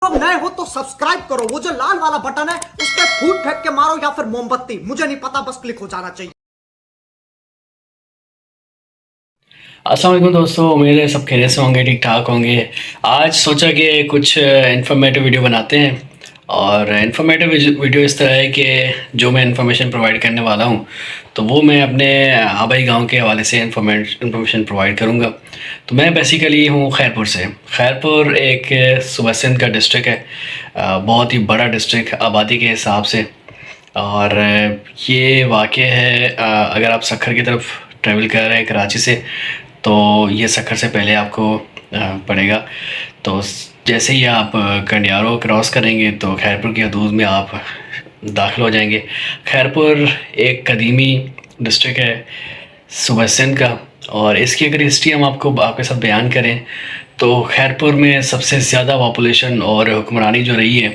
लोग नए हो तो सब्सक्राइब करो, वो जो लाल वाला बटन है उस पर फूट फेंक के मारो या फिर मोमबत्ती, मुझे नहीं पता, बस क्लिक हो जाना चाहिए। अस्सलाम वालेकुम दोस्तों, उम्मीद है सब खैरियत से होंगे, ठीक ठाक होंगे। आज सोचा कि कुछ इन्फॉर्मेटिव वीडियो बनाते हैं। और इन्फॉर्मेटिव वीडियो इस तरह है कि जो मैं इन्फॉर्मेशन प्रोवाइड करने वाला हूँ तो वो मैं अपने आबाई गांव के हवाले से इन्फॉर्मेशन प्रोवाइड करूँगा। तो मैं बेसिकली हूँ खैरपुर से। खैरपुर एक सूबा सिंध का डिस्ट्रिक्ट है, बहुत ही बड़ा डिस्ट्रिक्ट आबादी के हिसाब से। और ये वाक़ है, अगर आप सक्खर की तरफ ट्रैवल कर रहे हैं कराची से, तो ये सक्खर से पहले आपको पड़ेगा। तो जैसे ही आप कंडियारो क्रॉस करेंगे तो खैरपुर की हदूद में आप दाखिल हो जाएंगे। खैरपुर एक कदीमी डिस्ट्रिक्ट है सूबा सिंध का। और इसकी अगर हिस्ट्री हम आपके साथ बयान करें तो खैरपुर में सबसे ज़्यादा पॉपुलेशन और हुक्मरानी जो रही है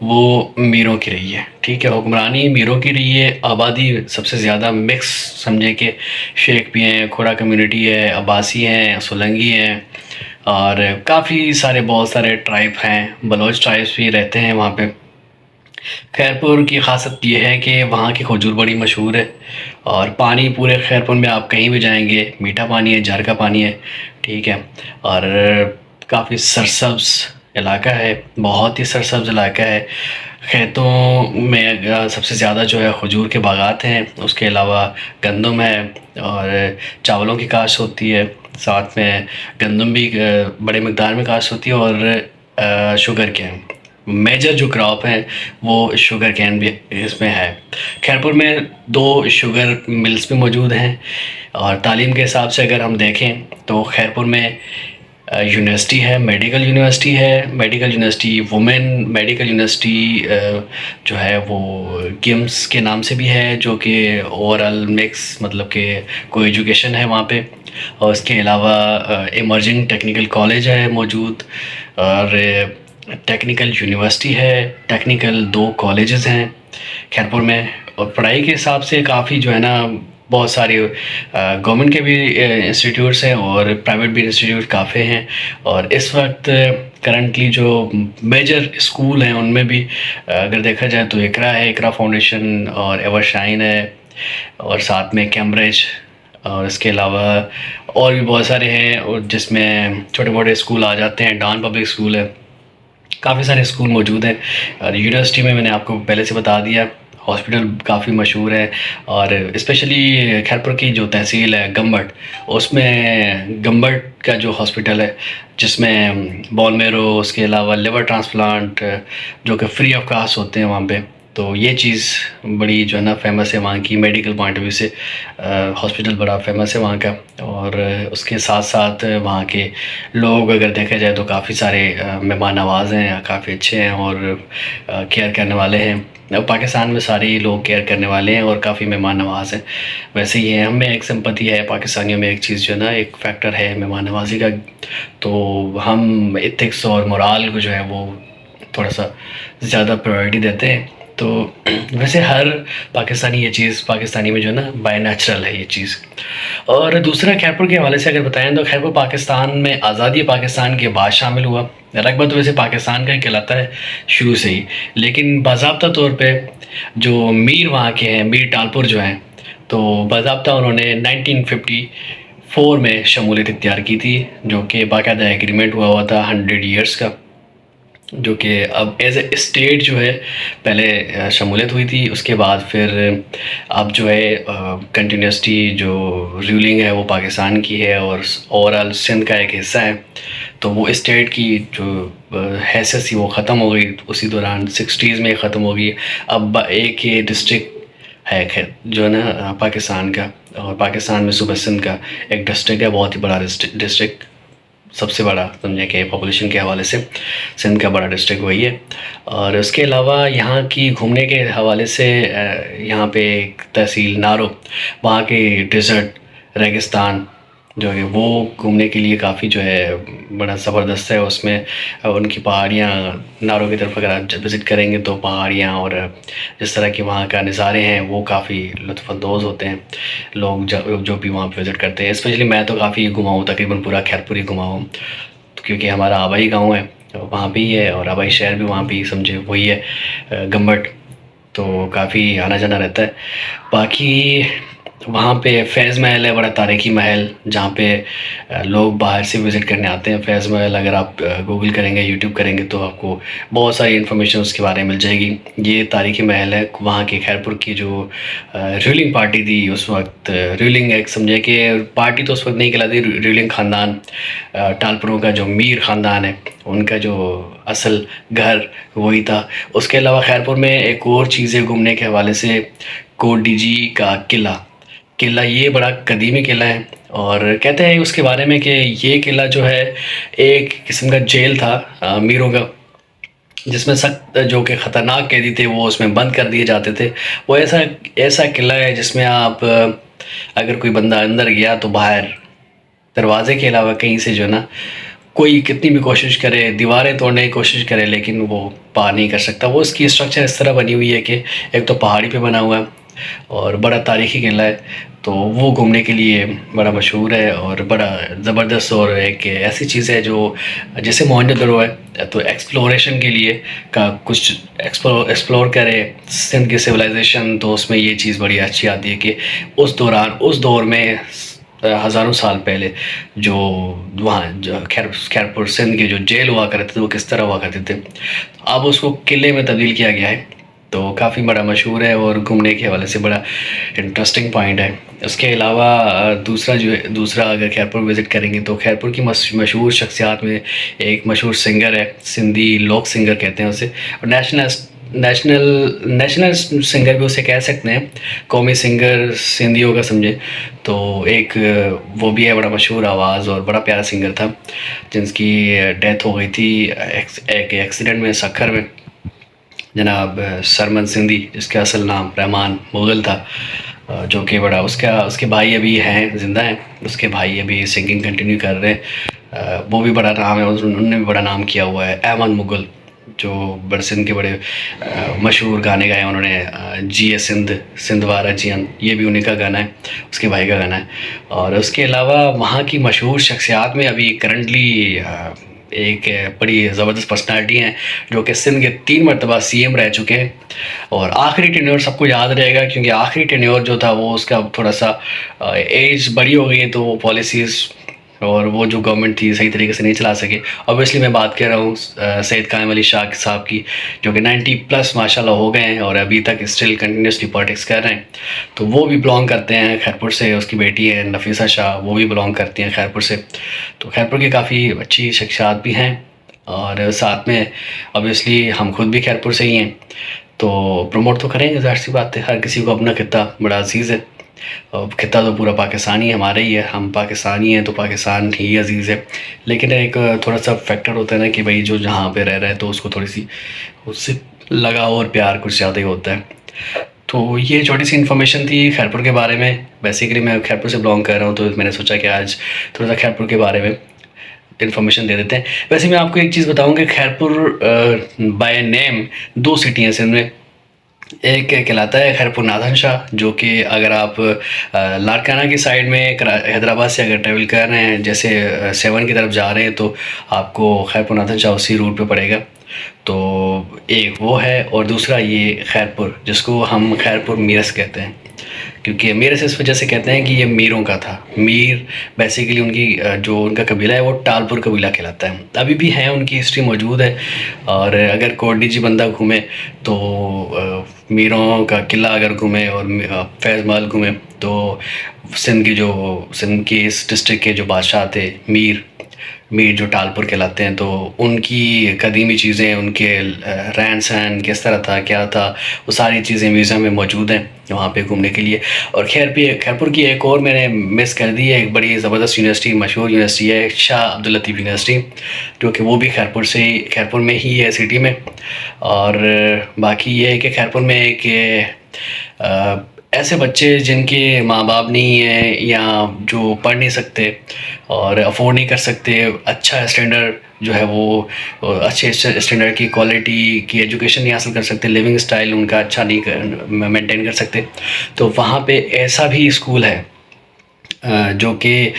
वो मीरों की रही है। ठीक है, हुक्मरानी मीरों की रही है। आबादी सबसे ज़्यादा मिक्स समझे कि शेख भी हैं, खोड़ा कम्युनिटी है, अब्बासी हैं, सोलंगी हैं, और काफ़ी सारे बहुत सारे ट्राइब हैं, बलोच ट्राइब्स भी रहते हैं वहाँ पे। खैरपुर की ख़ासियत ये है कि वहाँ की खजूर बड़ी मशहूर है। और पानी पूरे खैरपुर में आप कहीं भी जाएंगे मीठा पानी है, जार का पानी है। ठीक है, और काफ़ी सरसब्ज़ इलाका है, बहुत ही सरसब्ज़ इलाका है। खेतों में सबसे ज़्यादा जो है खजूर के बागात हैं, उसके अलावा गंदम है और चावलों की काश्त होती है। साथ में गंदम भी बड़े मकदार में काश्त होती है, और शुगर केन मेजर जो क्रॉप है वो शुगर कैन भी इसमें है। खैरपुर में 2 शुगर मिल्स भी मौजूद हैं। और तालीम के हिसाब से अगर हम देखें तो खैरपुर में यूनिवर्सिटी है, मेडिकल यूनिवर्सिटी है, medical university women medical university जो है वो गिम्स के नाम से भी है, जो कि ओवरऑल मिक्स मतलब कि को एजुकेशन है वहाँ पे। और उसके अलावा इमर्जिंग टेक्निकल कॉलेज है मौजूद, और टेक्निकल यूनिवर्सिटी है, टेक्निकल 2 कॉलेजेस हैं खैरपुर में। और पढ़ाई के हिसाब से काफ़ी जो है ना बहुत सारे गवर्नमेंट के भी इंस्टीट्यूट्स हैं और प्राइवेट भी इंस्टीट्यूट काफ़ी हैं। और इस वक्त करंटली जो मेजर स्कूल हैं उनमें भी अगर देखा जाए तो इकरा है, इकरा फाउंडेशन, और एवरशाइन है, और साथ में कैम्ब्रिज, और इसके अलावा और भी बहुत सारे हैं, और जिसमें छोटे मोटे स्कूल आ जाते हैं। डॉन पब्लिक स्कूल है, काफ़ी सारे स्कूल मौजूद हैं। और यूनिवर्सिटी में मैंने आपको पहले से बता दिया, हॉस्पिटल काफ़ी मशहूर है। और स्पेशली खैरपुर की जो तहसील है गम्बट, उसमें गम्बट का जो हॉस्पिटल है जिसमें बोन मेरो, उसके अलावा लिवर ट्रांसप्लांट जो कि फ्री ऑफ कास्ट होते हैं वहाँ पे। तो ये चीज़ बड़ी जो है ना फेमस है वहाँ की, मेडिकल पॉइंट ऑफ व्यू से हॉस्पिटल बड़ा फेमस है वहाँ का। और उसके साथ साथ वहाँ के लोग अगर देखा जाए तो काफ़ी सारे मेहमान नवाज हैं, काफ़ी अच्छे हैं और केयर करने वाले हैं। पाकिस्तान में सारे ही लोग केयर करने वाले हैं और काफ़ी मेहमान नवाज हैं। वैसे ही है, हमें एक सिंपैथी है पाकिस्तानियों में, एक चीज़ जो है ना एक फैक्टर है मेहमान नवाजी का। तो हम एथिक्स और मोराल को जो है वो थोड़ा सा ज़्यादा प्रायोरिटी देते हैं। तो वैसे हर पाकिस्तानी ये चीज़ पाकिस्तानी में जो है ना बाय नेचुरल है ये चीज़। और दूसरा खैरपुर के हवाले से अगर बताएं तो खैरपुर पाकिस्तान में आज़ादी पाकिस्तान के बाद शामिल हुआ। रकबा तो वैसे पाकिस्तान का ही कहलाता है शुरू से ही, लेकिन बाज़ाब्ता तौर पे जो मीर वहाँ के हैं, मीर टालपुर जो हैं, तो बाज़ाब्ता उन्होंने 1954 में शमूलियत इख्तियार की थी, जो कि बाकायदा एग्रीमेंट हुआ था 100 ईयर्स का, जो कि अब एज ए स्टेट जो है पहले शमूलियत हुई थी। उसके बाद फिर अब जो है कंटिन्यूसली जो रूलिंग है वो पाकिस्तान की है और ओवरऑल सिंध का एक हिस्सा है। तो वो स्टेट की जो हैसियत थी वो ख़त्म हो गई, उसी दौरान 60s में ख़त्म हो गई। अब एक ये डिस्ट्रिक्ट है खैर जो है ना पाकिस्तान का, और पाकिस्तान में सूबा सिंध का एक डिस्ट्रिक्ट है, बहुत ही बड़ा डिस्ट्रिक्ट, सबसे बड़ा समझे कि पॉपुलेशन के हवाले से सिंध का बड़ा डिस्ट्रिक्ट वही है। और उसके अलावा यहाँ की घूमने के हवाले से यहाँ पे एक तहसील नारो, वहाँ के डिज़र्ट रेगिस्तान जो है वो घूमने के लिए काफ़ी जो है बड़ा ज़बरदस्त है। उसमें उनकी पहाड़ियाँ, नारों की तरफ अगर आप विज़िट करेंगे तो पहाड़ियाँ और जिस तरह के वहाँ का नज़ारे हैं वो काफ़ी लुत्फ़अंदोज़ होते हैं। लोग जो भी वहाँ पे विज़िट करते हैं, स्पेशली मैं तो काफ़ी घुमा हूँ, तकरीबन पूरा खैरपुर ही घुमा हूँ, क्योंकि हमारा आबाई गाँव है तो वहाँ पे ही है, और आबाई शहर भी वहाँ पे ही समझे वही है, गम्बट। तो काफ़ी आना जाना रहता है। बाकी वहाँ पे फैज़ महल है, बड़ा तारीखी महल, जहाँ पे लोग बाहर से विज़िट करने आते हैं। फैज़ महल अगर आप गूगल करेंगे, यूट्यूब करेंगे, तो आपको बहुत सारी इन्फॉर्मेशन उसके बारे में मिल जाएगी। ये तारीखी महल है वहाँ के खैरपुर की जो रूलिंग पार्टी थी उस वक्त। रूलिंग एक समझे कि पार्टी तो उस वक्त नहीं कहलाती, रूलिंग ख़ानदान टालपुरों का जो मीर ख़ानदान है, उनका जो असल घर वही था। उसके अलावा खैरपुर में एक और चीज़ है घूमने के हवाले से, कोडिजी का किला ये बड़ा कदीमी किला है, और कहते हैं उसके बारे में कि ये किला जो है एक किस्म का जेल था अमीरों का, जिसमें सख्त जो कि ख़तरनाक कैदी थे वो उसमें बंद कर दिए जाते थे। वो ऐसा ऐसा किला है जिसमें आप अगर कोई बंदा अंदर गया तो बाहर दरवाजे के अलावा कहीं से जो है ना, कोई कितनी भी कोशिश करे, दीवारें तोड़ने की कोशिश करे, लेकिन वो पार नहीं कर सकता। वो उसकी स्ट्रक्चर इस तरह बनी हुई है कि एक तो पहाड़ी पे बना हुआ है और बड़ा तारीखी किला है, तो वो घूमने के लिए बड़ा मशहूर है और बड़ा ज़बरदस्त। और एक ऐसी चीज़ है जो जैसे मोहनजोदड़ो है, तो एक्सप्लोरेशन के लिए का कुछ एक्सप्लोर करे सिंध की सिविलाइजेशन, तो उसमें ये चीज़ बड़ी अच्छी आती है कि उस दौरान, उस दौर में हज़ारों साल पहले जो वहाँ जो खैरपुर सिंध के जो जेल हुआ करते थे वो किस तरह हुआ करते थे, अब उसको किले में तब्दील किया गया है। तो काफ़ी बड़ा मशहूर है और घूमने के हवाले से बड़ा इंटरेस्टिंग पॉइंट है। उसके अलावा दूसरा अगर खैरपुर विज़िट करेंगे तो खैरपुर की मशहूर शख्सियात में एक मशहूर सिंगर है, सिंधी लोक सिंगर कहते हैं उसे, और नेशनल सिंगर भी उसे कह सकते हैं, कौमी सिंगर सिंधियों का समझे। तो एक वो भी है बड़ा मशहूर आवाज़ और बड़ा प्यारा सिंगर था, जिसकी डेथ हो गई थी एक एक्सीडेंट में सखर में, जनाब सरमन सिंधी, जिसका असल नाम रहमान मुगल था, जो कि बड़ा उसके भाई अभी हैं, ज़िंदा हैं, उसके भाई अभी सिंगिंग कंटिन्यू कर रहे हैं। वो भी बड़ा नाम है, उन्होंने भी बड़ा नाम किया हुआ है। अहमद मुगल जो बड़े सिंध के बड़े मशहूर गाने गाए उन्होंने, जिए सिंध वारा जियन, ये भी उन्हीं का गाना है, उसके भाई का गाना है। और उसके अलावा वहाँ की मशहूर शख्सियात में अभी करंटली एक बड़ी ज़बरदस्त पर्सनालिटी हैं जो कि सिंध के 3 मरतबा CM रह चुके हैं, और आखिरी टेन्योर सबको याद रहेगा क्योंकि आखिरी टेन्योर जो था वो उसका थोड़ा सा एज बड़ी हो गई है, तो वो पॉलिसीज़ और वो जो गवर्नमेंट थी सही तरीके से नहीं चला सके। ऑब्वियसली मैं बात कर रहा हूँ सैयद कायम अली शाह साहब की, जो कि 90+ माशाल्लाह हो गए हैं और अभी तक स्टिल कंटिन्यूसली पॉलिटिक्स कर रहे हैं। तो वो भी बिलोंग करते हैं खैरपुर से, उसकी बेटी है नफीसा शाह, वो भी बिलोंग करती हैं खैरपुर से। तो खैरपुर की काफ़ी अच्छी शख्सियात भी हैं, और साथ में ऑब्वियसली हम खुद भी खैरपुर से ही हैं, तो प्रमोट तो करेंगे, ज़ाहिर सी बात है, हर किसी को अपना खिता बड़ा अजीज़ है। खिता तो पूरा पाकिस्तानी हमारा ही है, हम पाकिस्तानी हैं तो पाकिस्तान ही अजीज़ है। लेकिन एक थोड़ा सा फैक्टर होता है ना कि भाई जो जहाँ पे रह रहा है तो उसको थोड़ी सी उससे लगाव और प्यार कुछ ज़्यादा ही होता है। तो ये छोटी सी इन्फॉर्मेशन थी खैरपुर के बारे में। बेसिकली मैं खैरपुर से बिलोंग कर रहा हूँ, तो मैंने सोचा कि आज थोड़ा सा खैरपुर के बारे में इन्फॉर्मेशन दे देते हैं। वैसे मैं आपको एक चीज़ बताऊँ कि खैरपुर बाय नेम 2 सिटी हैं सिंध में। एक कहलाता है खैरपुर नादन शाह, जो कि अगर आप लाड़काना की साइड में हैदराबाद से अगर ट्रैवल कर रहे हैं, जैसे 7 की तरफ जा रहे हैं, तो आपको खैरपुर नादन शाह उसी रूट पे पड़ेगा। तो एक वो है, और दूसरा ये खैरपुर, जिसको हम खैरपुर मीरस कहते हैं, क्योंकि मीरस इस वजह से कहते हैं कि ये मीरों का था। मीर बेसिकली उनकी जो उनका कबीला है वो टालपुर कबीला कहलाता है, अभी भी है, उनकी हिस्ट्री मौजूद है। और अगर कोडिजी बंदा घूमे तो मीरों का किला अगर घूमे और फैज़ महल घूमे, तो सिंध की इस डिस्ट्रिक्ट के जो बादशाह थे मीर जो टालपुर कहलाते हैं, तो उनकी कदीमी चीज़ें, उनके रहन सहन किस तरह था, क्या था, वो सारी चीज़ें म्यूज़ियम में मौजूद हैं वहाँ पे घूमने के लिए। और खैरपुर की एक और मैंने मिस कर दी है, एक बड़ी ज़बरदस्त यूनिवर्सिटी, मशहूर यूनिवर्सिटी है शाह अब्दुल लतीफ़ यूनिवर्सिटी, जो कि वो भी खैरपुर में ही है सिटी में। और बाकी ये है कि खैरपुर में एक ऐसे बच्चे जिनके माँ बाप नहीं हैं या जो पढ़ नहीं सकते और अफोर्ड नहीं कर सकते अच्छा स्टैंडर्ड जो है वो अच्छे स्टैंडर्ड की क्वालिटी की एजुकेशन नहीं हासिल कर सकते, लिविंग स्टाइल उनका अच्छा नहीं मेंटेन कर सकते, तो वहाँ पे ऐसा भी स्कूल है जो कि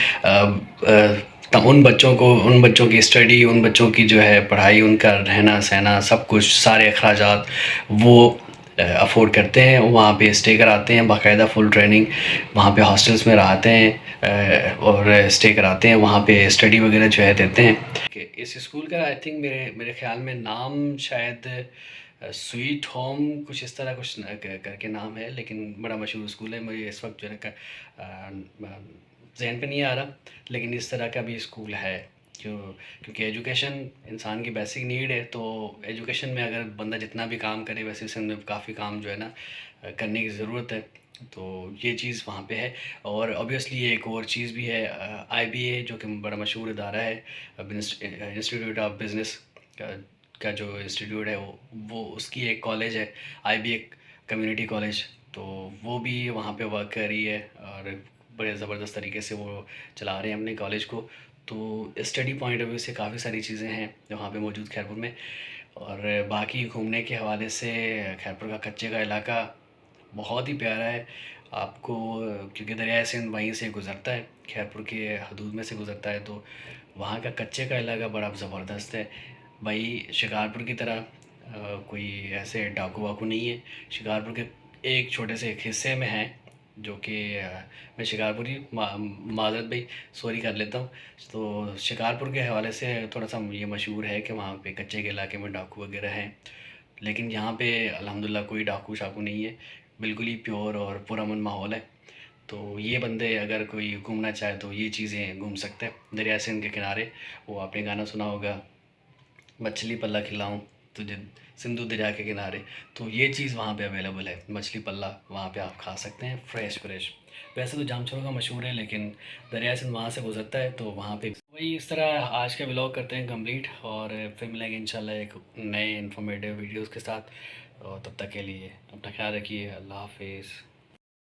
उन बच्चों की स्टडी, उन बच्चों की जो है पढ़ाई, उनका रहना सहना सब कुछ, सारे अखराजात वो अफोर्ड करते हैं। वहाँ पे स्टे कराते हैं, बाकायदा फुल ट्रेनिंग वहाँ पे हॉस्टल्स में रहते हैं और स्टे कराते हैं, वहाँ पे स्टडी वगैरह जो है देते हैं। कि इस स्कूल का आई थिंक मेरे ख्याल में नाम शायद स्वीट होम कुछ इस तरह कुछ करके नाम है, लेकिन बड़ा मशहूर स्कूल है। मुझे इस वक्त जो है जहन पे नहीं आ रहा, लेकिन इस तरह का भी स्कूल है। क्योंकि एजुकेशन इंसान की बेसिक नीड है, तो एजुकेशन में अगर बंदा जितना भी काम करे, वैसे उसमें काफ़ी काम जो है ना करने की ज़रूरत है। तो ये चीज़ वहाँ पे है। और ऑब्वियसली एक और चीज़ भी है, IBA जो कि बड़ा मशहूर इदारा है, इंस्टीट्यूट ऑफ बिज़नेस का जो इंस्टीट्यूट है वो उसकी एक कॉलेज है, IBA कम्युनिटी कॉलेज। तो वो भी वहाँ पे वर्क कर रही है और बड़े ज़बरदस्त तरीके से वो चला रहे हैं अपने कॉलेज को। तो स्टडी पॉइंट ऑफ व्यू से काफ़ी सारी चीज़ें हैं जो वहाँ पे मौजूद खैरपुर में। और बाकी घूमने के हवाले से खैरपुर का कच्चे का इलाका बहुत ही प्यारा है आपको, क्योंकि दरिया सिंध वहीं से गुज़रता है, खैरपुर के हदूद में से गुज़रता है। तो वहाँ का कच्चे का इलाका बड़ा ज़बरदस्त है भाई। शिकारपुर की तरह कोई ऐसे डाकू वाकू नहीं है। शिकारपुर के एक छोटे से एक हिस्से में है, जो कि मैं शिकारपुरी माज़रत भाई सॉरी कर लेता हूँ। तो शिकारपुर के हवाले से थोड़ा सा ये मशहूर है कि वहाँ पे कच्चे के इलाके में डाकू वगैरह हैं, लेकिन यहाँ पे अल्हम्दुलिल्लाह कोई डाकू शाकू नहीं है, बिल्कुल ही प्योर और पुरअमन माहौल है। तो ये बंदे अगर कोई घूमना चाहे तो ये चीज़ें घूम सकते हैं दरिया सिंध के किनारे। वो आपने गाना सुना होगा, मछली पल्ला खिलाऊं तुझे सिंधु दरिया के किनारे। तो ये चीज़ वहाँ पे अवेलेबल है, मछली पल्ला वहाँ पे आप खा सकते हैं फ्रेश फ्रेश। वैसे तो जामचोर का मशहूर है, लेकिन दरिया सिंध वहाँ से गुजरता है, तो वहाँ पे वही इस तरह आज का व्लॉग करते हैं कंप्लीट। और फिर मिलेंगे इंशाल्लाह एक नए इन्फॉर्मेटिव वीडियोज़ के साथ। और तब तक के लिए अपना ख्याल रखिए। अल्लाह हाफिज़।